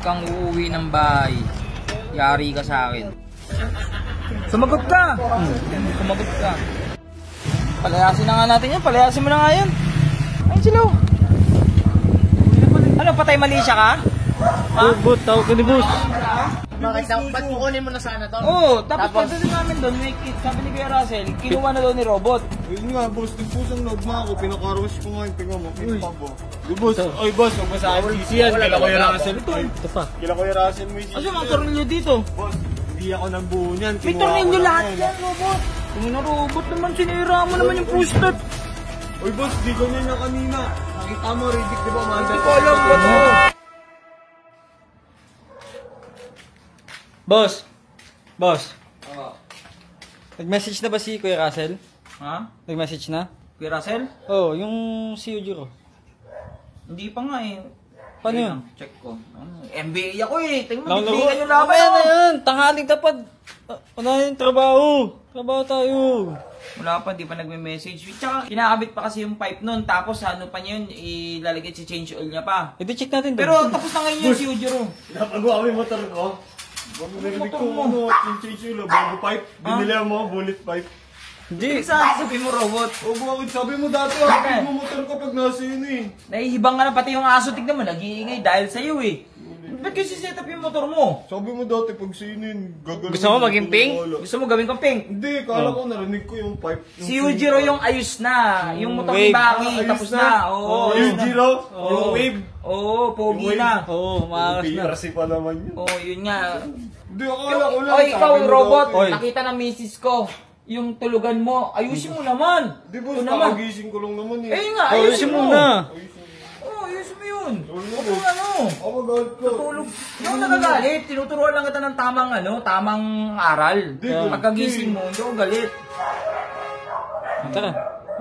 kang uuwi ng bahay, yari ka sa akin. Sumagot ka! Sumagot ka. Palayasin na nga natin yan. Palayasin mo na nga yan. Ayun sila. Ano, patay mali siya ka? Bot, tawag ka ni boss. Bakit? Ba't kukunin mo na sana to? Oo, tapos pagdating namin doon, may kit, sabi ni Kuya Russell, kinuha na doon ni Robot. Yun nga, boss, nagpusang nagma ako, pinakarush ko nga yung tingnan mo, pinapabo. Yung boss, oy boss, huwag masahin sisi yan, kila Kuya Russell ito. Ito pa. Kila Kuya Russell mo yung sisi. Ano mga tornilyo dito? Boss, hindi ako nang buo niyan. May tornilyo lahat yan, Robot. Kung na Robot naman, sinira mo naman yung push-start. Oy boss, di ganyan na kanina. Nakita mo, Riddick, di ba? Hindi ko alam ba ito? Boss. Boss. Nag-message na ba si Kuya Russell? Ha? Nag-message na? Kuya Russell? Oo, yung si Ujiro. Hindi pa nga eh. Paano Ayun yun? lang, check ko. NBA ako eh. Tingnan mo, Lalo bigyan yung laban. Mamaya na yan. Tanghaling tapad. Ano yung trabaho? Trabaho tayo. Wala pa, di pa nagme-message. Tsaka, kinakabit pa kasi yung pipe nun. Tapos, ano pa niya yun, ilalagay si change oil niya pa. Ito check natin doon. Pero, tapos na ngayon yun si Ujiro. Pinapagawa ko yung motor ko. Bago narinig ko, ano, yung change yung bago pipe. Binili mo, bullet pipe. Hindi. Sabi mo, Robot. O bakit sabi mo dati, akit mo motor kapag nasa yun eh. Nahihibang ka na, pati yung aso, tignan mo, nag-iingay dahil sa'yo eh. Ba't kasi set up yung motor mo? Sabi mo dati, pag sinin, gagawin. Gusto mo maging pink? Gusto mo gawin kang pink? Hindi, kala ko narinig ko yung pipe. Si Ujiro yung ayos na. Yung motor ni Baki, tapos na. Oo, Yung Ujiro? Yung wave? Oo, pogi na. Oo, maakas na. PRC pa naman yun. Oo, yun nga. Hindi, akala ko lang. Oy, ikaw, sabi mo Robot, dati. nakita ng misis ko. Yung tulugan mo, ayusin mo naman. Di ba, Ito naman. kakagising ko lang naman eh. Eh nga, Ayusin ayusin mo mo. na. Oo, ayusin mo yun. Ayun mo, Huwag boss. kang ano. Ako magalit ko. Tutulog. Yung nagagalit, tinuturuan lang kita ng tamang tamang aral. Di, Pagkagising mo, hindi ako galit. Tara.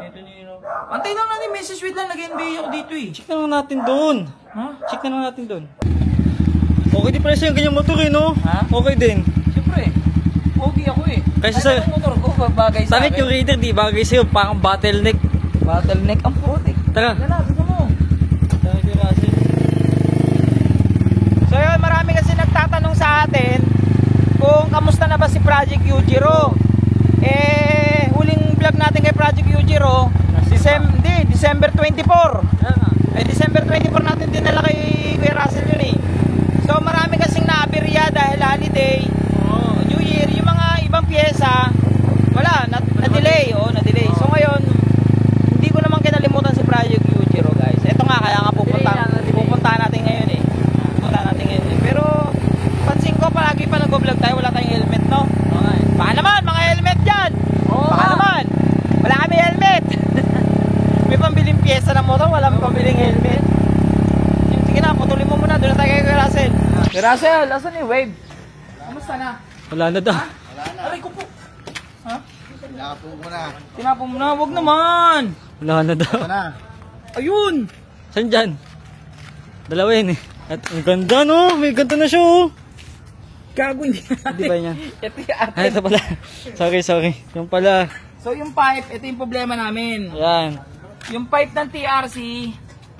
Ito niyo. Antay lang natin, message wait lang, nag-NBA ako dito eh. Check na lang natin doon. Ha? Check na lang natin doon. Okay din pala sa'yo yung ganyang motor eh, no? Ha? Okay din. Siyempre, pogi ako eh. Kasi Ay, sa- ang motor ko, bagay sa Tanit akin. yung Raider, di bagay sa'yo. Parang bottleneck. Bottleneck ang putik. Tara. Tara, gusto mo. Tanit yung Russell. So yun, marami kasi nagtatanong sa atin kung kamusta na ba si Project Ujiro. Huling vlog natin kay Project Ujiro, December 24. December 24 natin dinala kay Kuya Russell yun eh. So marami kasing naabirya dahil holiday, New Year, yung mga ibang pyesa, wala, na-delay. Na-delay. So ngayon, hindi ko naman kinalimutan si Project Ujiro guys. Ito nga, kaya nga pupunta natin ngayon eh. Pero pansin ko palagi pa nag-vlog tayo, wala tayong helmet, no? Baka naman mga helmet dyan. Baka naman wala kami helmet. May pambiling pyesa ng motor, wala may pambiling helmet. Sige na, putulin mo muna. Doon na tayo kay Kuya Russell. Kuya Russell, asan yung wave? Kamusta na? Wala na daw. Aray ko po. Ha? Tinapon mo na. Tinapon mo na, wag naman. Wala na daw. Na. Ayun. Saan dyan? Dalawa yun eh. At ang ganda no, may ganda na siya oh. Gago niya. Hindi ba yan? Ito yung atin. Ay, ito pala. Sorry. Yung pala. So yung pipe, ito yung problema namin. Ayan. Yung pipe ng TRC,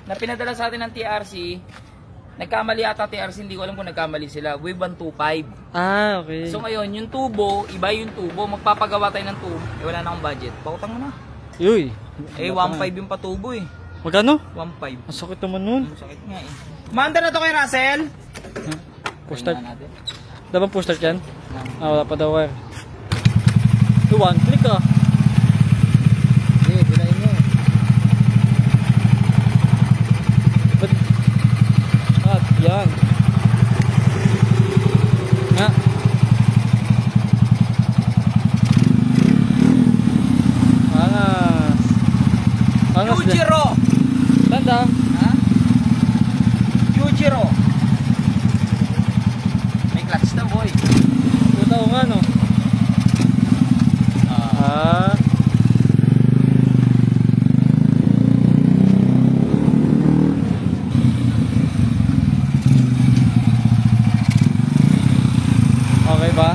na pinadala sa atin ng TRC, nagkamali ata TRC, hindi ko alam kung nagkamali sila. Wave 125. Ah, okay. So ngayon, yung tubo, iba yung tubo. Magpapagawa tayo ng tubo. Wala na akong budget. Pautang mo na. Uy. 1.5 yung patubo eh. Magkano? 1.5. Ang sakit naman nun. Sakit nga eh. Kumanda na to kay Russell. Push-start. Tingnan natin. Dapat push-start yan? Ah, wala pa daw wire. One click ah. Hindi, bilayin mo. At yan. Nga. Angas. Angas din. Ujiro. Tanda. Ha? Ujiro. May clutch na boy. Puta ko nga no. Ah. Okay ba?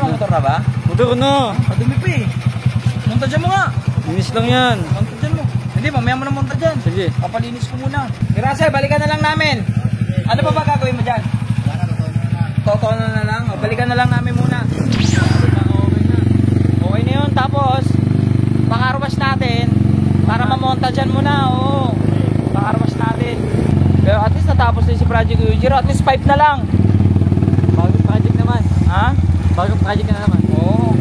Motor na ba? Motor na. Madumi pa eh. Montajan mo nga. Linis lang yan. Montajan mo. Hindi, mamaya mo na montajan. Sige. Papalinis ko muna. Gracias, balikan na lang namin. Ano pa ba gagawin mo dyan? Totoo na lang. O, balikan na lang namin muna. Okay na yun. Tapos, pakarwash natin. Para mamonta dyan muna. Oo. Pakarwash natin. Pero at least natapos din si Project Yujiro. At least 5 na lang. Bagong project naman. Ha? Bagong project na naman. Oo.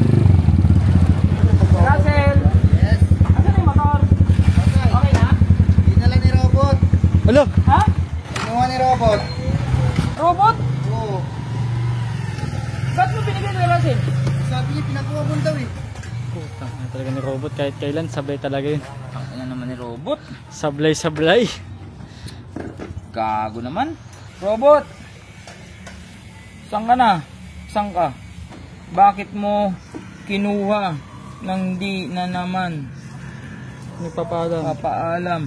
Russell. Yes. Asan na yung motor? Okay na? Hindi na lang ni Robot. Alo! Ha? Kinuha ni Robot. Robot? Oo. Ba't mo binigyan ni Russell? Sabi niya, pinakuha mo daw eh. Putang na talaga ni robot. Kahit kailan, sablay talaga yun. Ano naman ni Robot? Sablay. Gago naman. Robot! Saan ka na? Saan ka? Bakit mo kinuha ng di na naman Nagpapaalam. papaalam?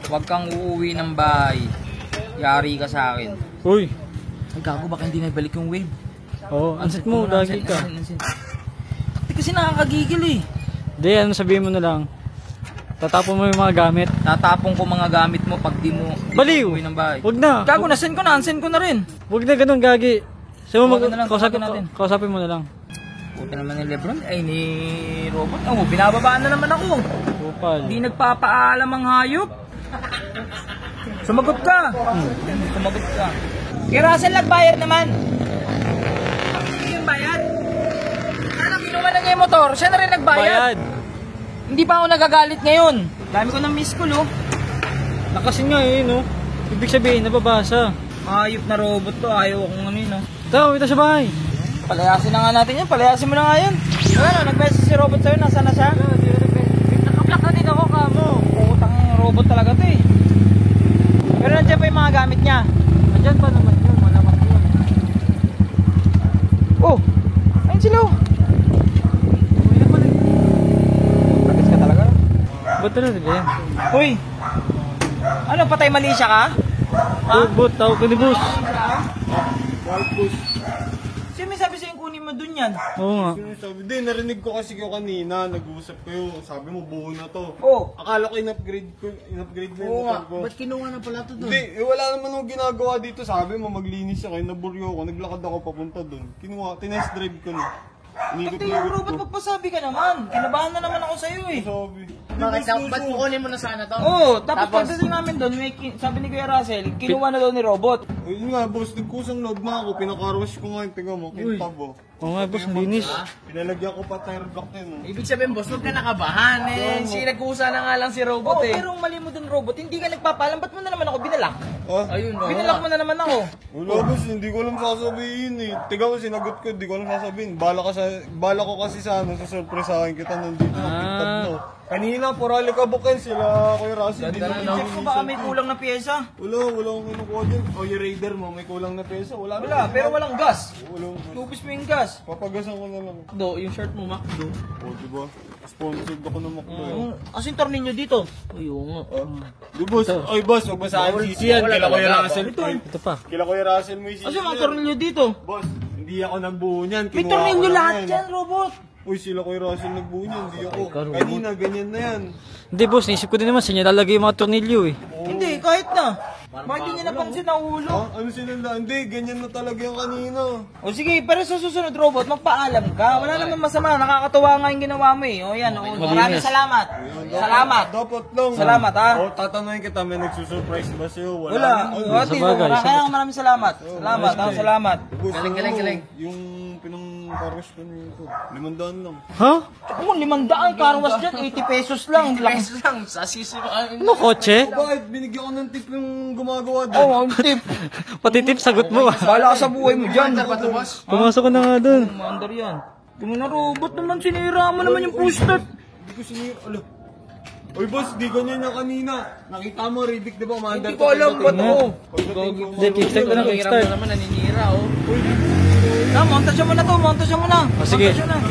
Huwag kang uuwi ng bahay. Yari ka sa akin. Uy! Ay gago, baka hindi na ibalik yung wave. Oo, ansit mo, lagi ka. Hindi kasi nakakagigil eh. Hindi, ano sabihin mo na lang. Tatapon mo yung mga gamit. Tatapong ko mga gamit mo pag di mo Baliw! uuwi ng bahay. Huwag na! Gago, nasend ko na. Unsend ko na rin. Huwag na ganun, gagi. Sabi mo, Tawagan na lang, kausapin tawagan natin. kausapin mo na lang. Puta naman ni Lebron. Ay, ni Robot. Oh, binababaan na naman ako. Kupal. Hindi nagpapaalam ang hayop. Sumagot ka. Sumagot ka. Kay Russell nagbayad naman. Hindi yung bayad. Ano, kinuha na niya yung motor. Siya na rin nagbayad. Bayad! Hindi pa ako nagagalit ngayon. Dami ko ng miss call, oh. Nakasin nga eh, no? Ibig sabihin, nababasa. Hayop na robot to. Ayaw akong ano yun, oh. Tama, ito sa bahay. Palayasin na nga natin yan. Palayasin mo na nga yan. Ano, nag-message si robot sa'yo. Nasaan na siya? Nakaplak na din ako, kamo. Putang yung robot talaga to, eh. Pero nandiyan pa yung mga gamit niya. Andyan pa naman yun, malamang yun. Oh, ayun sila, oh. Pagkis ka talaga. Ba't na nila yan? Uy! Ano, patay malisya ka? Oh, bot, tawag ko ni boss. Sino may sabi sa'yo kunin mo dun yan? Oo nga. Sabi, di, narinig ko kasi kayo kanina, nag-uusap kayo, sabi mo buo na to. Oh. Akala ko in-upgrade na yung Oo nga. motor ko. Ba't kinuha na pala ito doon? Hindi, wala naman akong ginagawa dito. Sabi mo, maglinis ako, naburyo ako, naglakad ako papunta doon. Kinuha, tinest drive ko na. Inikot Hindi na yung yung robot, magpasabi ka naman. Kinabahan na naman ako sa'yo, eh. Sabi. Ba't kukunin mo na sana to? Oo, tapos pagdating namin doon, sabi ni Kuya Russell, kinuha na daw ni robot. Ayun nga, boss, nagkusang loob na ako. Pinakarwash ko nga yung tiga mo, kintab oh. Oo nga, boss, linis. Pinalagyan ko pa tire block yun. Oh. Ibig sabihin, boss, huwag ka nakabahan eh. Si nagkusa na nga lang si Robot Oo, eh. pero ang mali mo dun, robot, hindi ka nagpapalam. Ba't mo na naman ako binalak? Ah? Ayun, oo. Binalak mo na naman ako. Wala boss, hindi ko alam sasabihin eh. Tiga mo, sinagot ko, hindi ko alam sasabihin. Bala ko kasi sa ano, sa surprise sa akin kita nandito. Kintab no. Kanina, purali ka bukin sila, Kuya Russell. Ganda na Check ko baka may kulang na pyesa. Wala akong kinukuha dyan. O yung Raider mo, may kulang na peso. Wala. Wala, pero walang gas. Wala. Lubis mo yung gas. Papagasan ko na lang. Do, yung shirt mo, Macdo. O, diba? Sponsored ako ng McDo. Kasi yung tornilyo dito. Ayun nga. Di boss, oy boss, huwag masaan CC yan. Kila Kuya Russell. Ito pa. Kila Kuya Russell mo yung CC Kasi mga yan. tornilyo dito. Boss, hindi ako nagbuo niyan. May Kinuha ko tornilyo lang lahat yan, robot. Uy, sila Kuya Russell nagbuo niyan, hindi ako. Kanina, ganyan na yan. Hindi, boss, naisip ko din naman, siya lalagay yung mga tornilyo eh. Hindi, kahit na. Bakit hindi niya napansin na ulo? Ha? Ano sila lang? Hindi, ganyan na talaga yung kanina. O sige, pero sa susunod robot, magpaalam ka. Wala naman masama, nakakatuwa nga yung ginawa mo eh. O yan, o, maraming salamat. Salamat. Dapat lang. Salamat, ha? O, tatanungin kita, may nagsusurprise ba sa'yo? Wala. O, at least, Sabagay, kaya maraming salamat. Salamat, ha? Salamat. Boss, Galing, ano, galing, galing. Yung pinang-carwash ko nito, 500 lang. Ha? Oo, 500 carwash dyan, 80 pesos lang. Pesos lang, sa sisi mo. Ano, kotse? Bakit? Binigyan ko ng tip yung gumagawa doon. Oo, ang tip. Pati tip, sagot mo ah. Bala ka sa buhay mo dyan. Under ba ito, boss? Pumasok ka na nga dun. Commander yan. Tingnan na robot naman, sinira mo naman yung push-start. Hindi ko sinira. Alo. Oy boss, di ganyan yung kanina. Nakita mo, Riddick, di ba? Hindi ko alam ba't mo. Hindi, kickstart ko na, Hiram kickstart. na naman, naninira oh. Montage mo na to, montage mo na. O sige, Montage mo na.